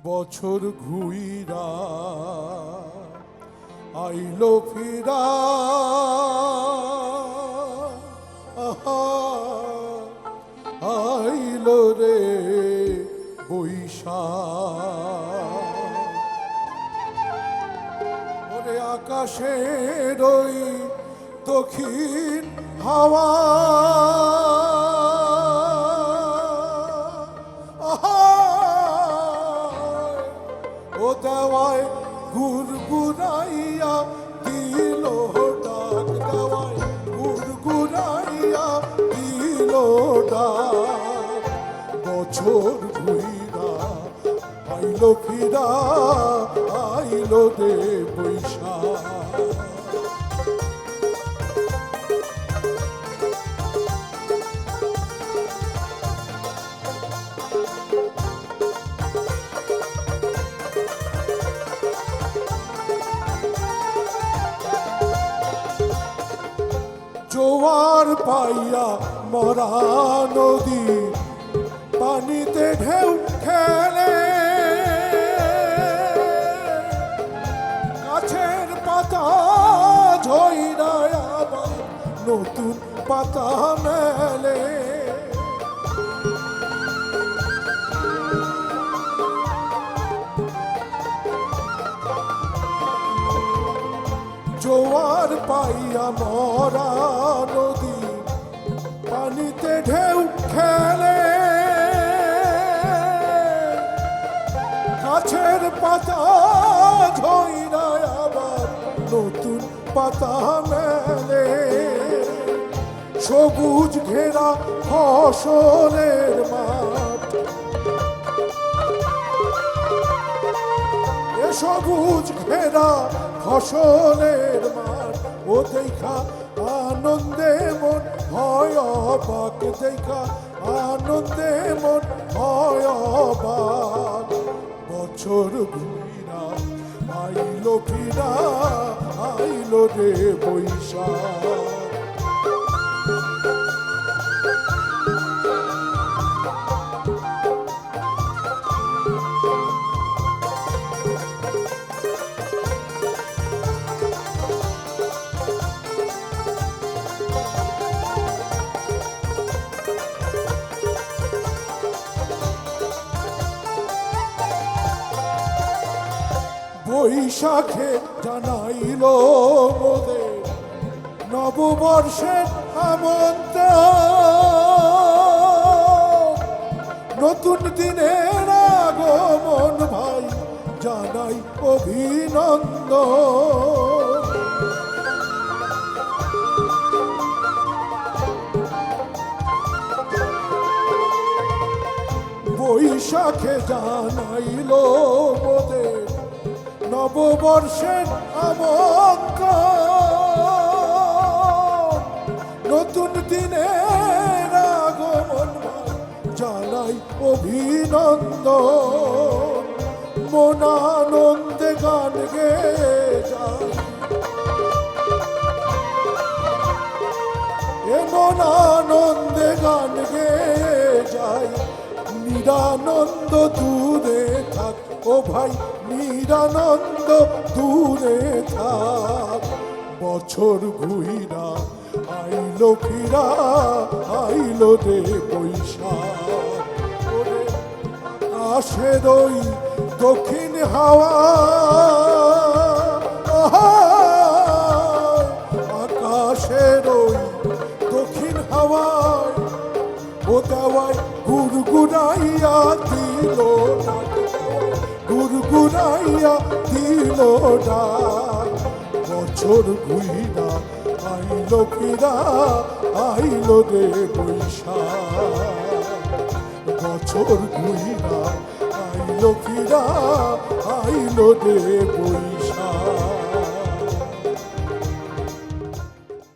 বছর ঘুইরা আইলো ফিরা, আহা আইলো রে বৈশাখ। ওরে আকাশের ওই দক্ষিণ হাওয়া, ও দেওয়ায় গুড়গুড়াইয়া দিল ডাক, দেওয়ায় গুড়গুড়াইয়া দিল ডাক। বছর ঘুইরা আইলো ফিরা, আইলো রে বৈশাখ। জোয়ার পাইয়া মরা নদী পানিতে ঢেউ খেলে, গাছের পাতা ঝইরা আবার নতুন পাতা মেলে। জোয়ার পাইয়া মরা নদী পানিতে ঢেউ খেলে, গাছের পাতা ঝইরা আবার নতুন পাতা মেলে। সবুজ ঘেরা ফসলের মাঠ, এ সবুজ ঘেরা ফসলের মাঠ, ও দেখা আনন্দে মন হয় অবাক, দেখা আনন্দে মন হয় অবাক। বছর ঘুইরা আইলো ফিরা, আইলো রে বৈশাখ। বৈশাখে জানাইল মোদের নববর্ষের আমন্ত্রণ, নতুন দিনের আগমন ভাই জানাই অভিনন্দন। বৈশাখে জানাইল মোদের নববর্ষের আমন্ত্রণ, নতুন দিনের আগমন জানাই অভিনন্দন। মন আনন্দে গান গেয়ে যায়, এ মন আনন্দে গান গেয়ে যায়। নিরানন্দ দূরে থাক ও ভাই, নিরানন্দ দূরে থাক। বছর ঘুইরা আইলো ফিরা, আইলো রে বৈশাখ। ওরে আকাশের ওই দক্ষিণ হাওয়া, আকাশের ওই দক্ষিণ হাওয়ায়, ও দেওয়ায় গুড়গুড়াইয়া দিল ডাক, গুড়গুড়াইয়া দিল ডাক। বছর ঘুইরা আইলো ফিরা, আইলো রে বৈশাখ। বছর ঘুইরা আইলো ফিরা, আইলো রে বৈশাখ।